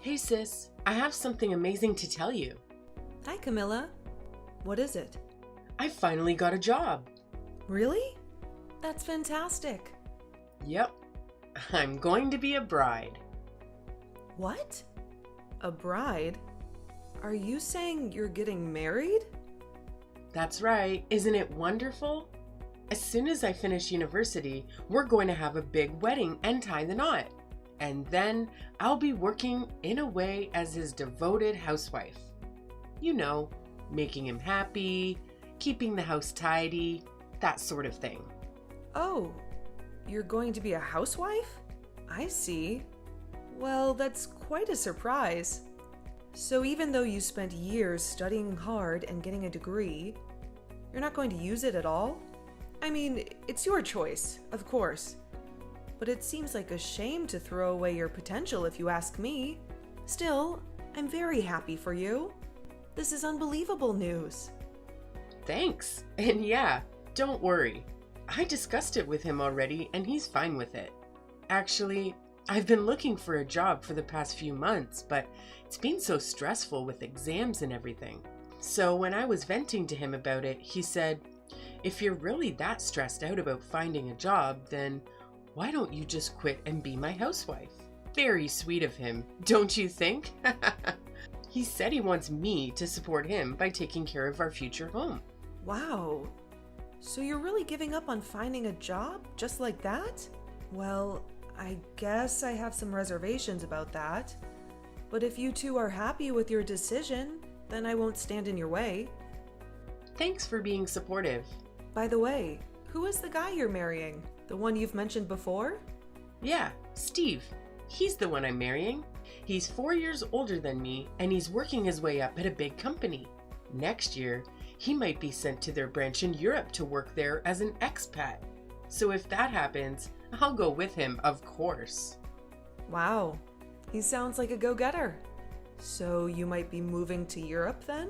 Hey sis, I have something amazing to tell you. Hi, Camilla. What is it? I finally got a job. Really? That's fantastic. Yep, I'm going to be a bride. What? A bride? Are you saying you're getting married? That's right, isn't it wonderful? As soon as I finish university, we're going to have a big wedding and tie the knot. And then I'll be working in a way as his devoted housewife. You know, making him happy, keeping the house tidy, that sort of thing. Oh, you're going to be a housewife? I see. Well, that's quite a surprise. So even though you spent years studying hard and getting a degree, you're not going to use it at all? I mean, it's your choice, of course. But it seems like a shame to throw away your potential if you ask me. Still, I'm very happy for you. This is unbelievable news. Thanks. And yeah, don't worry. I discussed it with him already and he's fine with it. Actually, I've been looking for a job for the past few months, but it's been so stressful with exams and everything. So when I was venting to him about it, he said, if you're really that stressed out about finding a job, then why don't you just quit and be my housewife? Very sweet of him, don't you think? He said he wants me to support him by taking care of our future home. Wow. So you're really giving up on finding a job just like that? Well, I guess I have some reservations about that. But if you two are happy with your decision, then I won't stand in your way. Thanks for being supportive. By the way, who is the guy you're marrying? The one you've mentioned before? Yeah, Steve. He's the one I'm marrying. He's 4 years older than me, and he's working his way up at a big company. Next year, he might be sent to their branch in Europe to work there as an expat. So if that happens, I'll go with him, of course. Wow, he sounds like a go-getter. So you might be moving to Europe then?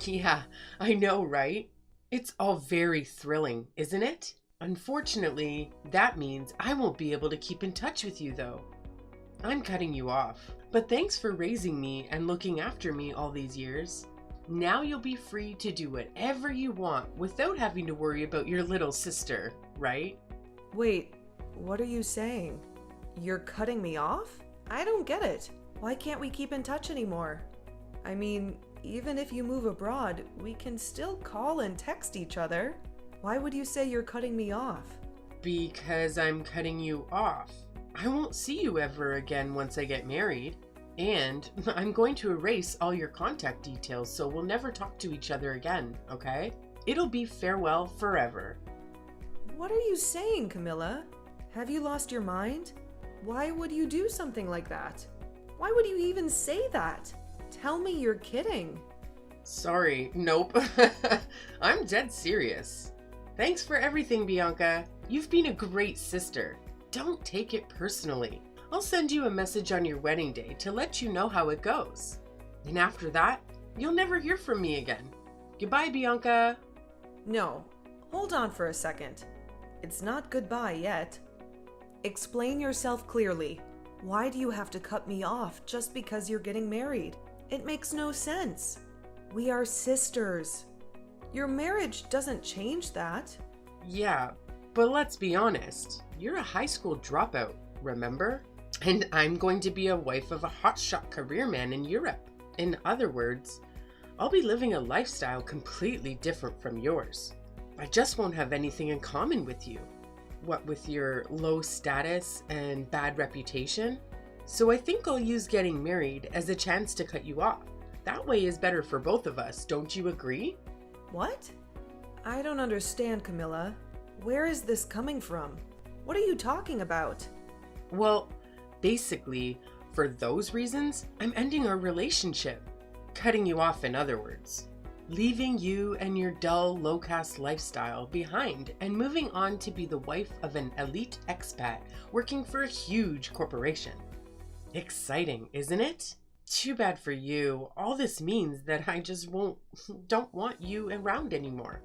Yeah, I know, right? It's all very thrilling, isn't it? Unfortunately, that means I won't be able to keep in touch with you, though. I'm cutting you off, but thanks for raising me and looking after me all these years. Now you'll be free to do whatever you want without having to worry about your little sister, right? Wait, what are you saying? You're cutting me off? I don't get it. Why can't we keep in touch anymore? I mean, even if you move abroad, we can still call and text each other. Why would you say you're cutting me off? Because I'm cutting you off. I won't see you ever again once I get married. And I'm going to erase all your contact details so we'll never talk to each other again, okay? It'll be farewell forever. What are you saying, Camilla? Have you lost your mind? Why would you do something like that? Why would you even say that? Tell me you're kidding. Sorry, nope. I'm dead serious. Thanks for everything, Bianca. You've been a great sister. Don't take it personally. I'll send you a message on your wedding day to let you know how it goes. And after that, you'll never hear from me again. Goodbye, Bianca. No, hold on for a second. It's not goodbye yet. Explain yourself clearly. Why do you have to cut me off just because you're getting married? It makes no sense. We are sisters. Your marriage doesn't change that. Yeah, but let's be honest. You're a high school dropout, remember? And I'm going to be a wife of a hotshot career man in Europe. In other words, I'll be living a lifestyle completely different from yours. I just won't have anything in common with you. What with your low status and bad reputation? So I think I'll use getting married as a chance to cut you off. That way is better for both of us, don't you agree? What? I don't understand, Camilla. Where is this coming from? What are you talking about? Well, basically, for those reasons, I'm ending our relationship. Cutting you off, in other words. Leaving you and your dull, low-caste lifestyle behind and moving on to be the wife of an elite expat working for a huge corporation. Exciting, isn't it? Too bad for you. All this means that I just don't want you around anymore.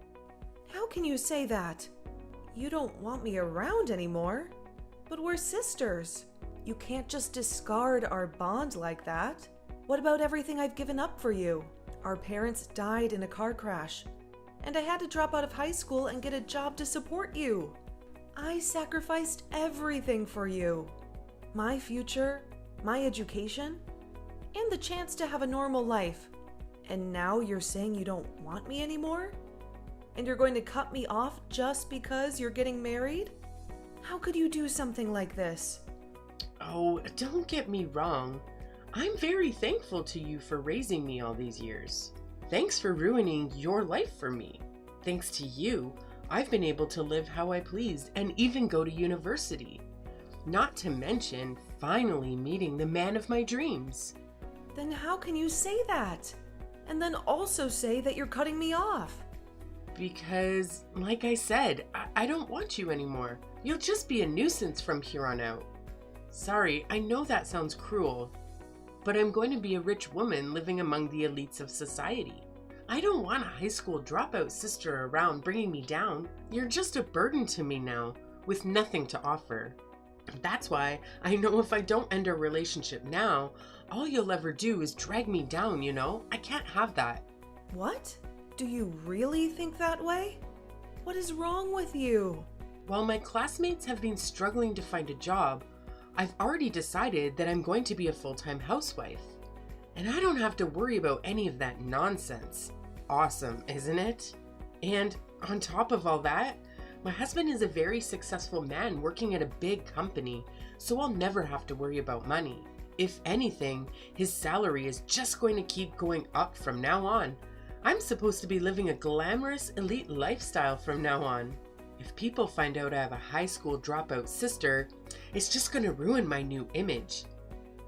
How can you say that? You don't want me around anymore? But we're sisters. You can't just discard our bond like that. What about everything I've given up for you? Our parents died in a car crash, and I had to drop out of high school and get a job to support you. I sacrificed everything for you. My future, my education, and the chance to have a normal life. And now you're saying you don't want me anymore? And you're going to cut me off just because you're getting married? How could you do something like this? Oh, don't get me wrong. I'm very thankful to you for raising me all these years. Thanks for ruining your life for me. Thanks to you, I've been able to live how I pleased and even go to university. Not to mention, finally meeting the man of my dreams. Then how can you say that? And then also say that you're cutting me off? Because, like I said, I don't want you anymore. You'll just be a nuisance from here on out. Sorry, I know that sounds cruel, but I'm going to be a rich woman living among the elites of society. I don't want a high school dropout sister around bringing me down. You're just a burden to me now, with nothing to offer. That's why I know if I don't end our relationship now, all you'll ever do is drag me down, you know? I can't have that. What? Do you really think that way? What is wrong with you? While my classmates have been struggling to find a job, I've already decided that I'm going to be a full-time housewife. And I don't have to worry about any of that nonsense. Awesome, isn't it? And on top of all that, my husband is a very successful man working at a big company, so I'll never have to worry about money. If anything, his salary is just going to keep going up from now on. I'm supposed to be living a glamorous, elite lifestyle from now on. If people find out I have a high school dropout sister, it's just going to ruin my new image.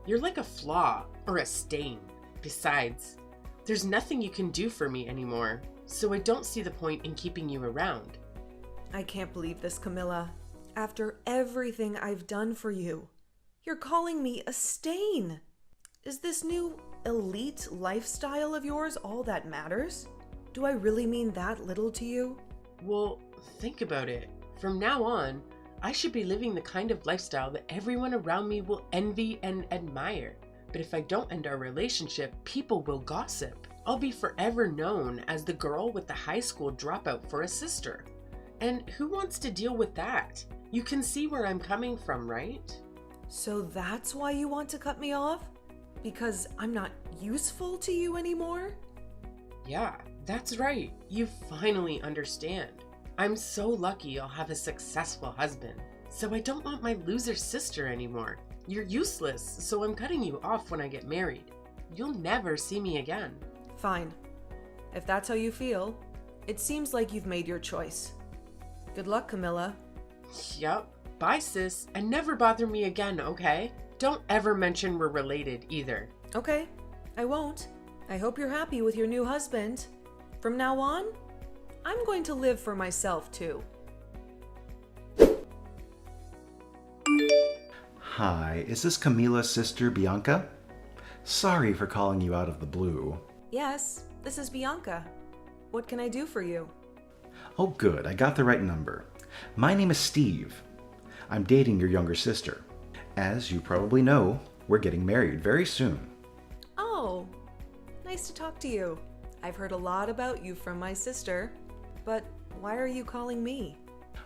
You're like a flaw or a stain. Besides, there's nothing you can do for me anymore, so I don't see the point in keeping you around. I can't believe this, Camilla. After everything I've done for you, you're calling me a stain. Is this new elite lifestyle of yours all that matters? Do I really mean that little to you? Well, think about it. From now on, I should be living the kind of lifestyle that everyone around me will envy and admire. But if I don't end our relationship, people will gossip. I'll be forever known as the girl with the high school dropout for a sister. And who wants to deal with that? You can see where I'm coming from, right? So that's why you want to cut me off? Because I'm not useful to you anymore? Yeah, that's right. You finally understand. I'm so lucky I'll have a successful husband. So I don't want my loser sister anymore. You're useless, so I'm cutting you off when I get married. You'll never see me again. Fine. If that's how you feel, it seems like you've made your choice. Good luck, Camilla. Yup. Bye, sis, and never bother me again, okay? Don't ever mention we're related either. Okay, I won't. I hope you're happy with your new husband. From now on, I'm going to live for myself too. Hi, is this Camila's sister, Bianca? Sorry for calling you out of the blue. Yes, this is Bianca. What can I do for you? Oh good, I got the right number. My name is Steve. I'm dating your younger sister. As you probably know, we're getting married very soon. Oh, nice to talk to you. I've heard a lot about you from my sister, but why are you calling me?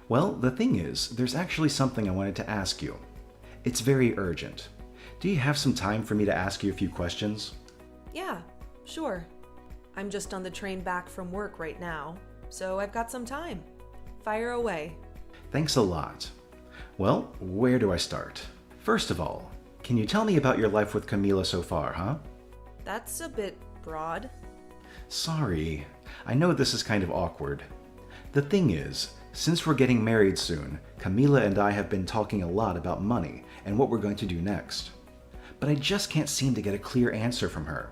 Well, the thing is, there's actually something I wanted to ask you. It's very urgent. Do you have some time for me to ask you a few questions? Yeah, sure. I'm just on the train back from work right now, so I've got some time. Fire away. Thanks a lot. Well, where do I start? First of all, can you tell me about your life with Camila so far, huh? That's a bit broad. Sorry, I know this is kind of awkward. The thing is, since we're getting married soon, Camila and I have been talking a lot about money and what we're going to do next. But I just can't seem to get a clear answer from her.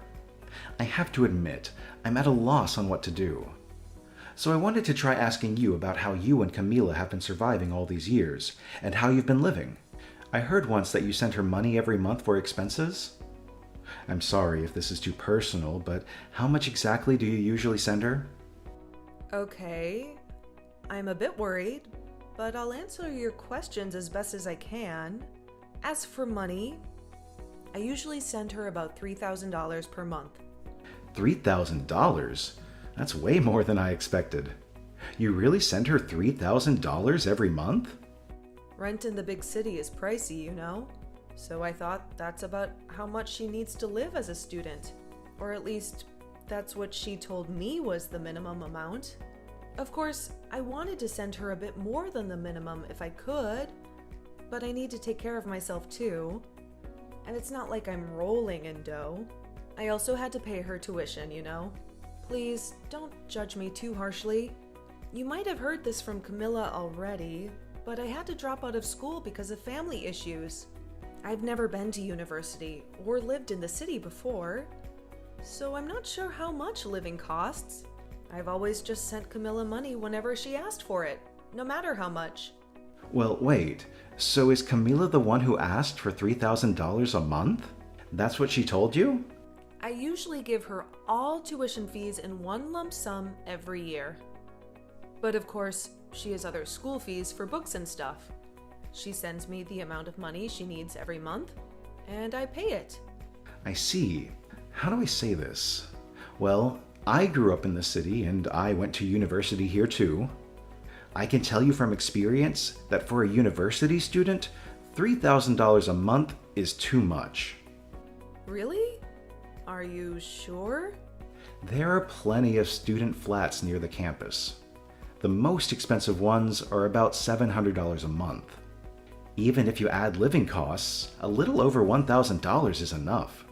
I have to admit, I'm at a loss on what to do. So I wanted to try asking you about how you and Camila have been surviving all these years, and how you've been living. I heard once that you sent her money every month for expenses. I'm sorry if this is too personal, but how much exactly do you usually send her? Okay, I'm a bit worried, but I'll answer your questions as best as I can. As for money, I usually send her about $3,000 per month. $3,000? That's way more than I expected. You really send her $3,000 every month? Rent in the big city is pricey, you know? So I thought that's about how much she needs to live as a student. Or at least, that's what she told me was the minimum amount. Of course, I wanted to send her a bit more than the minimum if I could, but I need to take care of myself too. And it's not like I'm rolling in dough. I also had to pay her tuition, you know? Please, don't judge me too harshly. You might have heard this from Camilla already, but I had to drop out of school because of family issues. I've never been to university or lived in the city before, so I'm not sure how much living costs. I've always just sent Camilla money whenever she asked for it, no matter how much. Well, wait. So is Camila the one who asked for $3,000 a month? That's what she told you? I usually give her all tuition fees in one lump sum every year. But of course, she has other school fees for books and stuff. She sends me the amount of money she needs every month, and I pay it. I see. How do I say this? Well, I grew up in the city and I went to university here too. I can tell you from experience that for a university student, $3,000 a month is too much. Really? Are you sure? There are plenty of student flats near the campus. The most expensive ones are about $700 a month. Even if you add living costs, a little over $1,000 is enough.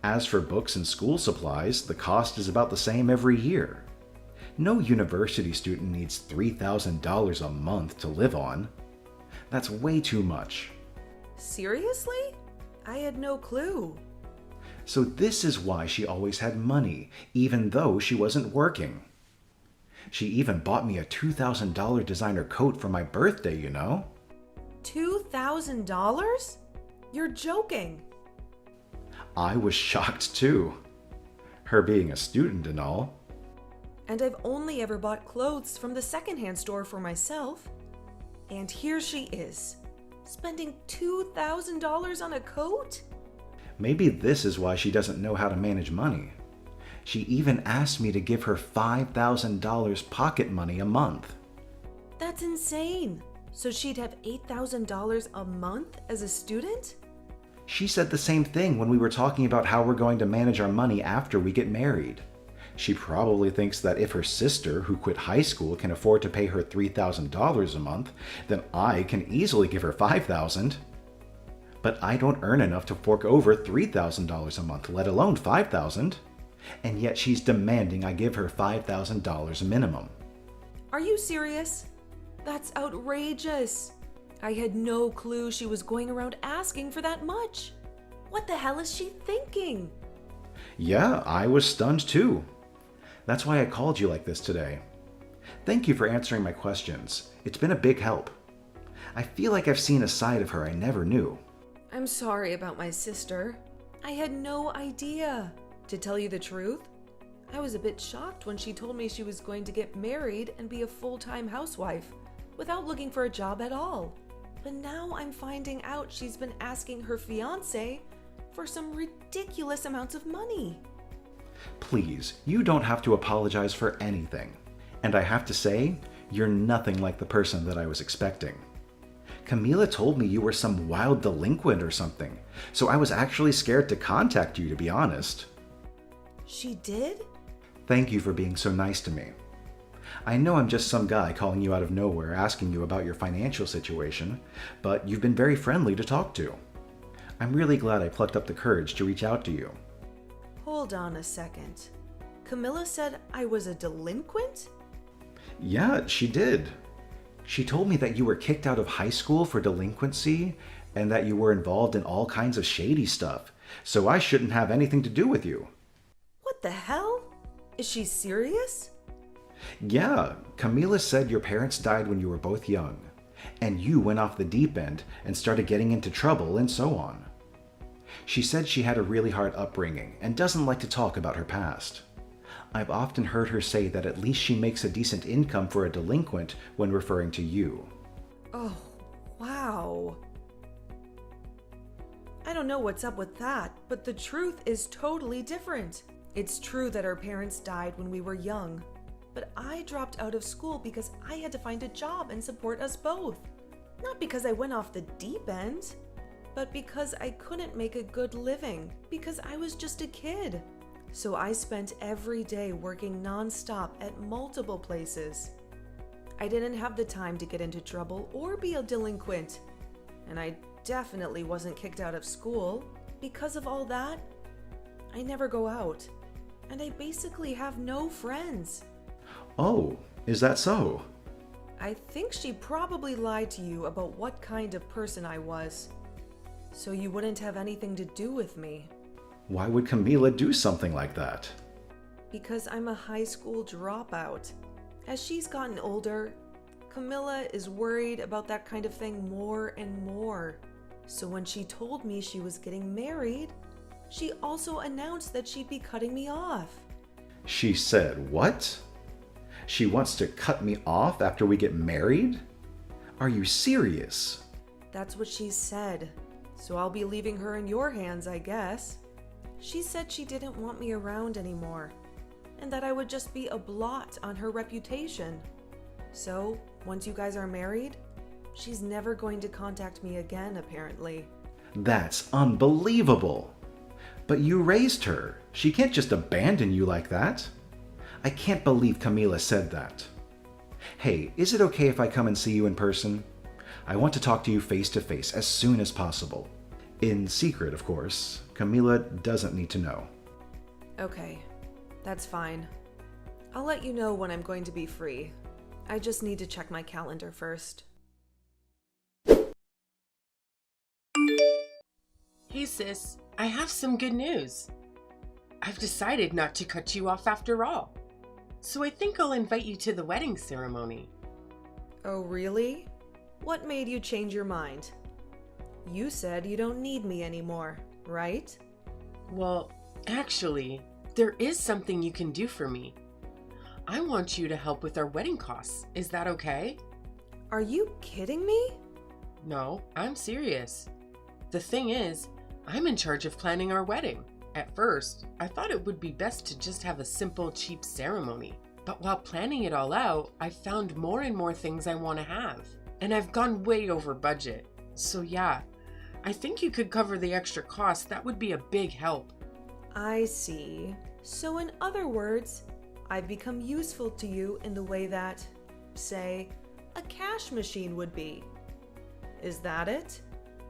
As for books and school supplies, the cost is about the same every year. No university student needs $3,000 a month to live on. That's way too much. Seriously? I had no clue. So this is why she always had money, even though she wasn't working. She even bought me a $2,000 designer coat for my birthday, you know? $2,000? You're joking. I was shocked too. Her being a student and all. And I've only ever bought clothes from the secondhand store for myself. And here she is, spending $2,000 on a coat? Maybe this is why she doesn't know how to manage money. She even asked me to give her $5,000 pocket money a month. That's insane. So she'd have $8,000 a month as a student? She said the same thing when we were talking about how we're going to manage our money after we get married. She probably thinks that if her sister, who quit high school, can afford to pay her $3,000 a month, then I can easily give her $5,000. But I don't earn enough to fork over $3,000 a month, let alone $5,000. And yet she's demanding I give her $5,000 minimum. Are you serious? That's outrageous. I had no clue she was going around asking for that much. What the hell is she thinking? Yeah, I was stunned too. That's why I called you like this today. Thank you for answering my questions. It's been a big help. I feel like I've seen a side of her I never knew. I'm sorry about my sister. I had no idea. To tell you the truth, I was a bit shocked when she told me she was going to get married and be a full-time housewife without looking for a job at all. But now I'm finding out she's been asking her fiancé for some ridiculous amounts of money. Please, you don't have to apologize for anything. And I have to say, you're nothing like the person that I was expecting. Camila told me you were some wild delinquent or something, so I was actually scared to contact you, to be honest. She did? Thank you for being so nice to me. I know I'm just some guy calling you out of nowhere asking you about your financial situation, but you've been very friendly to talk to. I'm really glad I plucked up the courage to reach out to you. Hold on a second. Camilla said I was a delinquent? Yeah, she did. She told me that you were kicked out of high school for delinquency and that you were involved in all kinds of shady stuff, so I shouldn't have anything to do with you. What the hell? Is she serious? Yeah, Camila said your parents died when you were both young, and you went off the deep end and started getting into trouble and so on. She said she had a really hard upbringing and doesn't like to talk about her past. I've often heard her say that at least she makes a decent income for a delinquent when referring to you. Oh, wow. don't know what's up with that, but the truth is totally different. It's true that our parents died when we were young, but I dropped out of school because I had to find a job and support us both. Not because I went off the deep end, but because I couldn't make a good living, because I was just a kid. So I spent every day working non-stop at multiple places. I didn't have the time to get into trouble or be a delinquent, and I definitely wasn't kicked out of school. Because of all that, I never go out, and I basically have no friends. Oh, is that so? I think she probably lied to you about what kind of person I was, so you wouldn't have anything to do with me. Why would Camila do something like that? Because I'm a high school dropout. As she's gotten older, Camilla is worried about that kind of thing more and more. So when she told me she was getting married, she also announced that she'd be cutting me off. She said what? She wants to cut me off after we get married? Are you serious? That's what she said. So I'll be leaving her in your hands, I guess. She said she didn't want me around anymore, and that I would just be a blot on her reputation. So, once you guys are married, she's never going to contact me again, apparently. That's unbelievable. But you raised her. She can't just abandon you like that. I can't believe Camila said that. Hey, is it okay if I come and see you in person? I want to talk to you face to face as soon as possible. In secret, of course. Camila doesn't need to know. Okay, that's fine. I'll let you know when I'm going to be free. I just need to check my calendar first. Hey sis, I have some good news. I've decided not to cut you off after all. So I think I'll invite you to the wedding ceremony. Oh, really? What made you change your mind? You said you don't need me anymore, right? Well, actually, there is something you can do for me. I want you to help with our wedding costs. Is that okay? Are you kidding me? No, I'm serious. The thing is, I'm in charge of planning our wedding. At first, I thought it would be best to just have a simple, cheap ceremony. But while planning it all out, I found more and more things I want to have. And I've gone way over budget. So yeah, I think you could cover the extra cost. That would be a big help. I see. So in other words, I've become useful to you in the way that, say, a cash machine would be. Is that it?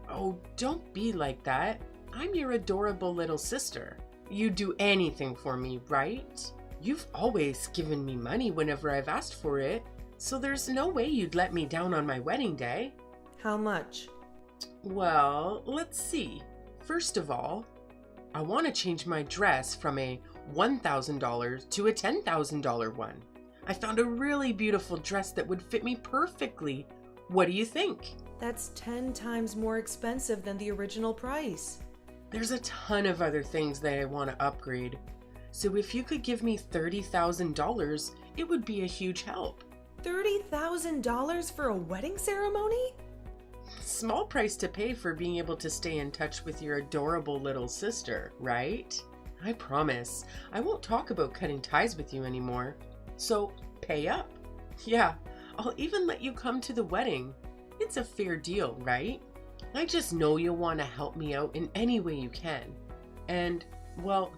Oh, don't be like that. I'm your adorable little sister. You'd do anything for me, right? You've always given me money whenever I've asked for it, so there's no way you'd let me down on my wedding day. How much? Well, let's see. First of all, I want to change my dress from a $1,000 to a $10,000 one. I found a really beautiful dress that would fit me perfectly. What do you think? That's 10 times more expensive than the original price. There's a ton of other things that I want to upgrade. So if you could give me $30,000, it would be a huge help. $30,000 for a wedding ceremony? Small price to pay for being able to stay in touch with your adorable little sister, right? I promise, I won't talk about cutting ties with you anymore. So pay up. Yeah, I'll even let you come to the wedding. It's a fair deal, right? I just know you'll want to help me out in any way you can. And, well,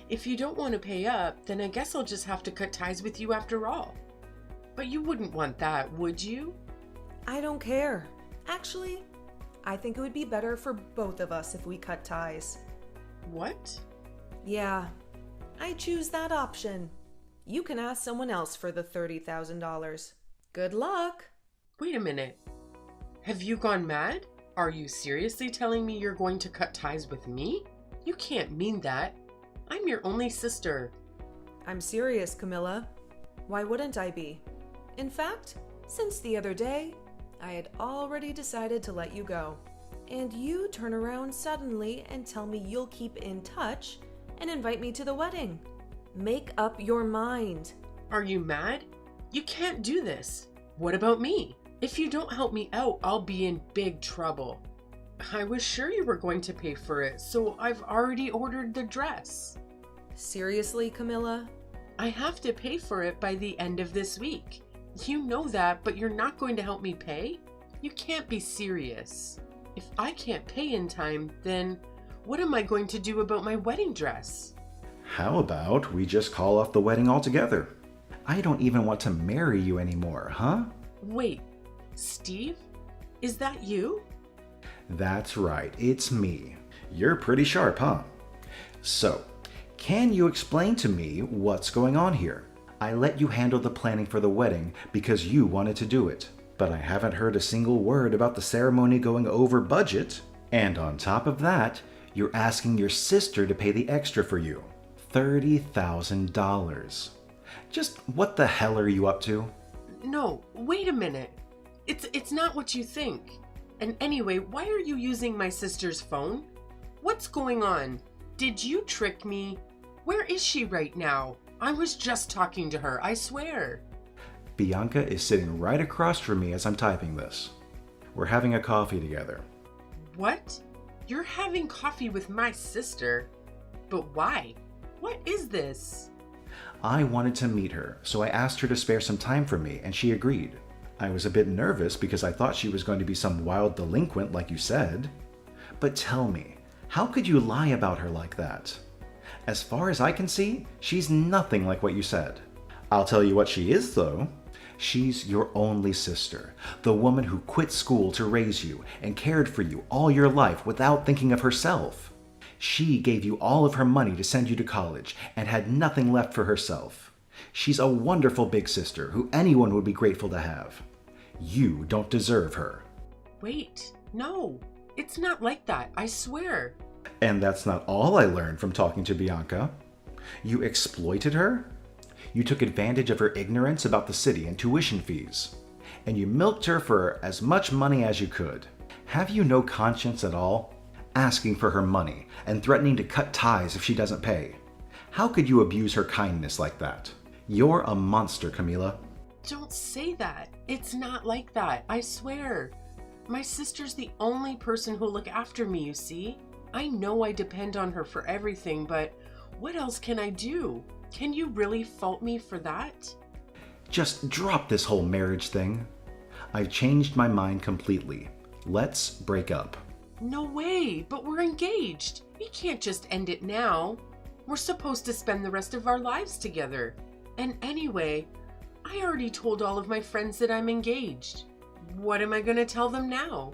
if you don't want to pay up, then I guess I'll just have to cut ties with you after all. But you wouldn't want that, would you? I don't care. Actually, I think it would be better for both of us if we cut ties. What? Yeah, I choose that option. You can ask someone else for the $30,000. Good luck! Wait a minute. Have you gone mad? Are you seriously telling me you're going to cut ties with me? You can't mean that. I'm your only sister. I'm serious, Camilla. Why wouldn't I be? In fact, since the other day, I had already decided to let you go. And you turn around suddenly and tell me you'll keep in touch and invite me to the wedding. Make up your mind. Are you mad? You can't do this. What about me? If you don't help me out, I'll be in big trouble. I was sure you were going to pay for it, so I've already ordered the dress. Seriously, Camilla? I have to pay for it by the end of this week. You know that, but you're not going to help me pay? You can't be serious. If I can't pay in time, then what am I going to do about my wedding dress? How about we just call off the wedding altogether? I don't even want to marry you anymore, huh? Wait, Steve? Is that you? That's right, it's me. You're pretty sharp, huh? So, can you explain to me what's going on here? I let you handle the planning for the wedding because you wanted to do it, but I haven't heard a single word about the ceremony going over budget. And on top of that, you're asking your sister to pay the extra for you. $30,000. Just what the hell are you up to? No, wait a minute. It's not what you think. And anyway, why are you using my sister's phone? What's going on? Did you trick me? Where is she right now? I was just talking to her, I swear. Bianca is sitting right across from me as I'm typing this. We're having a coffee together. What? You're having coffee with my sister? But why? What is this? I wanted to meet her, so I asked her to spare some time for me, and she agreed. I was a bit nervous because I thought she was going to be some wild delinquent like you said. But tell me, how could you lie about her like that? As far as I can see, she's nothing like what you said. I'll tell you what she is, though. She's your only sister, the woman who quit school to raise you and cared for you all your life without thinking of herself. She gave you all of her money to send you to college and had nothing left for herself. She's a wonderful big sister who anyone would be grateful to have. You don't deserve her. Wait, no, it's not like that, I swear. And that's not all I learned from talking to Bianca. You exploited her. You took advantage of her ignorance about the city and tuition fees. And you milked her for as much money as you could. Have you no conscience at all? Asking for her money and threatening to cut ties if she doesn't pay. How could you abuse her kindness like that? You're a monster, Camila. Don't say that. It's not like that, I swear. My sister's the only person who'll look after me, you see? I know I depend on her for everything, but what else can I do? Can you really fault me for that? Just drop this whole marriage thing. I've changed my mind completely. Let's break up. No way, but we're engaged. We can't just end it now. We're supposed to spend the rest of our lives together. And anyway, I already told all of my friends that I'm engaged. What am I going to tell them now?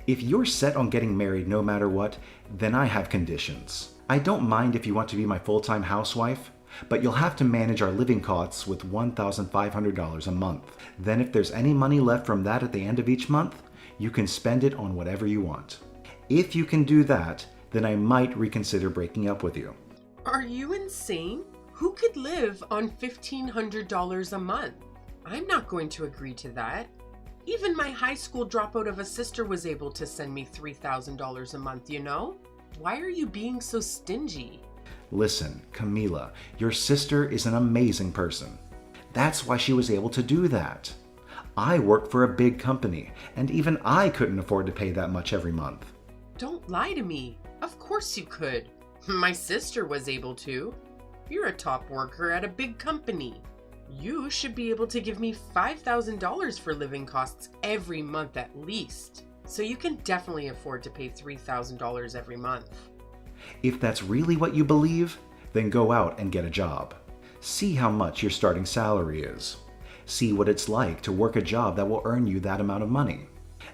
If you're set on getting married no matter what, then I have conditions. I don't mind if you want to be my full-time housewife, but you'll have to manage our living costs with $1,500 a month. Then if there's any money left from that at the end of each month, you can spend it on whatever you want. If you can do that, then I might reconsider breaking up with you. Are you insane? Who could live on $1,500 a month? I'm not going to agree to that. Even my high school dropout of a sister was able to send me $3,000 a month, you know? Why are you being so stingy? Listen, Camila, your sister is an amazing person. That's why she was able to do that. I work for a big company, and even I couldn't afford to pay that much every month. Don't lie to me. Of course you could. My sister was able to. You're a top worker at a big company. You should be able to give me $5,000 for living costs every month at least. So you can definitely afford to pay $3,000 every month. If that's really what you believe, then go out and get a job. See how much your starting salary is. See what it's like to work a job that will earn you that amount of money.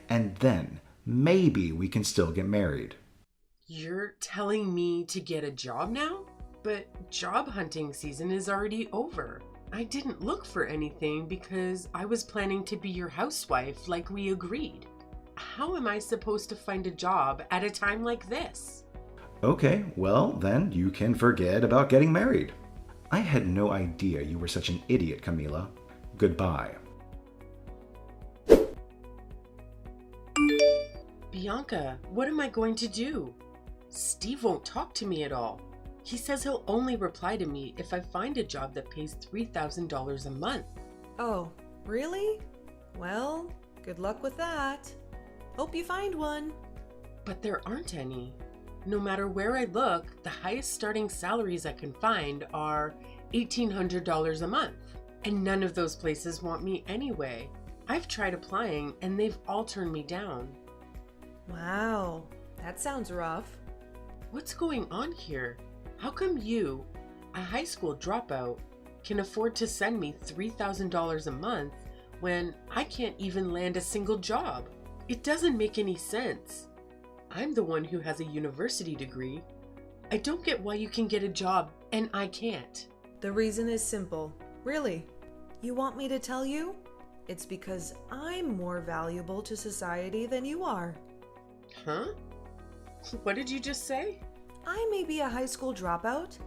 And then maybe we can still get married. You're telling me to get a job now? But job hunting season is already over. I didn't look for anything because I was planning to be your housewife like we agreed. How am I supposed to find a job at a time like this? Okay, well then you can forget about getting married. I had no idea you were such an idiot, Camila. Goodbye. Bianca, what am I going to do? Steve won't talk to me at all. He says he'll only reply to me if I find a job that pays $3,000 a month. Oh, really? Well, good luck with that. Hope you find one. But there aren't any. No matter where I look, the highest starting salaries I can find are $1,800 a month. And none of those places want me anyway. I've tried applying and they've all turned me down. Wow, that sounds rough. What's going on here? How come you, a high school dropout, can afford to send me $3,000 a month when I can't even land a single job? It doesn't make any sense. I'm the one who has a university degree. I don't get why you can get a job and I can't. The reason is simple. Really. You want me to tell you? It's because I'm more valuable to society than you are. Huh? What did you just say? I may be a high school dropout,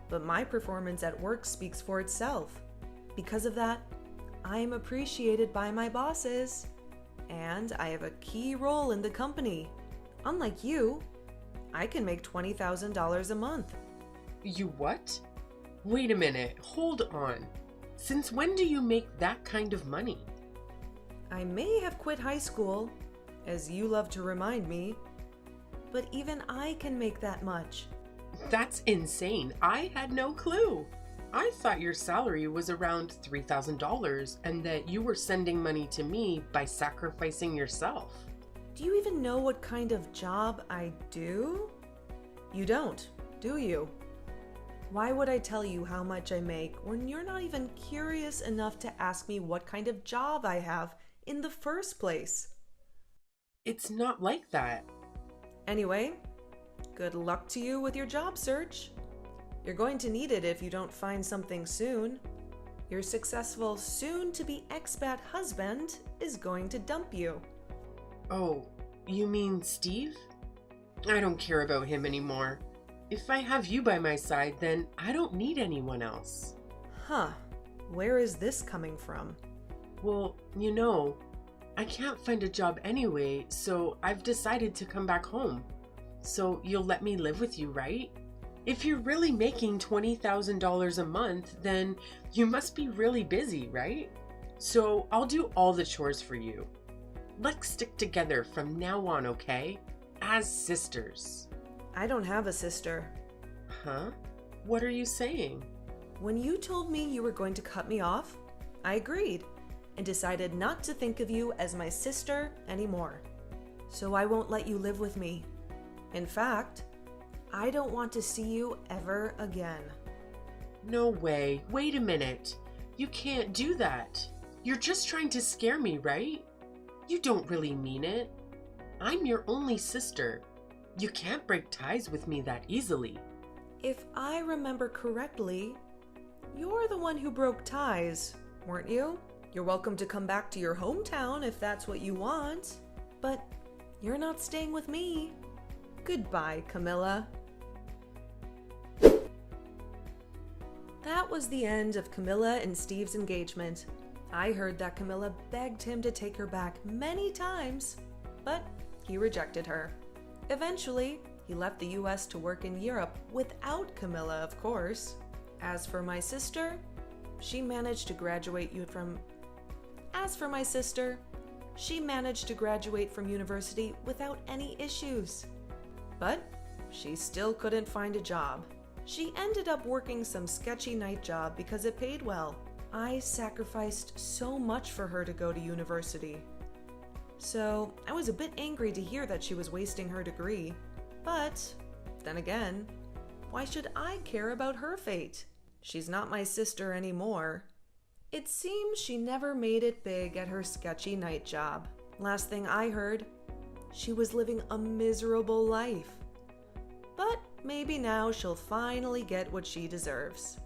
but my performance at work speaks for itself. Because of that, I am appreciated by my bosses, and I have a key role in the company. Unlike you, I can make $20,000 a month. You what? Wait a minute, hold on. Since when do you make that kind of money? I may have quit high school, as you love to remind me, but even I can make that much. That's insane. I had no clue. I thought your salary was around $3,000 and that you were sending money to me by sacrificing yourself. Do you even know what kind of job I do? You don't, do you? Why would I tell you how much I make when you're not even curious enough to ask me what kind of job I have in the first place? It's not like that. Anyway, good luck to you with your job search. You're going to need it if you don't find something soon. Your successful soon-to-be expat husband is going to dump you. Oh, you mean Steve? I don't care about him anymore. If I have you by my side, then I don't need anyone else. Huh, where is this coming from? Well, I can't find a job anyway, so I've decided to come back home. So you'll let me live with you, right? If you're really making $20,000 a month, then you must be really busy, right? So I'll do all the chores for you. Let's stick together from now on, okay? As sisters. I don't have a sister. Huh? What are you saying? When you told me you were going to cut me off, I agreed and decided not to think of you as my sister anymore. So I won't let you live with me. In fact, I don't want to see you ever again. No way. Wait a minute. You can't do that. You're just trying to scare me, right? You don't really mean it. I'm your only sister. You can't break ties with me that easily. If I remember correctly, you're the one who broke ties, weren't you? You're welcome to come back to your hometown if that's what you want, but you're not staying with me. Goodbye, Camilla. That was the end of Camilla and Steve's engagement. I heard that Camilla begged him to take her back many times, but he rejected her. Eventually, he left the US to work in Europe without Camilla, of course. As for my sister, she managed to graduate from university without any issues. But she still couldn't find a job. She ended up working some sketchy night job because it paid well. I sacrificed so much for her to go to university. So I was a bit angry to hear that she was wasting her degree. But then again, why should I care about her fate? She's not my sister anymore. It seems she never made it big at her sketchy night job. Last thing I heard, she was living a miserable life. But maybe now she'll finally get what she deserves.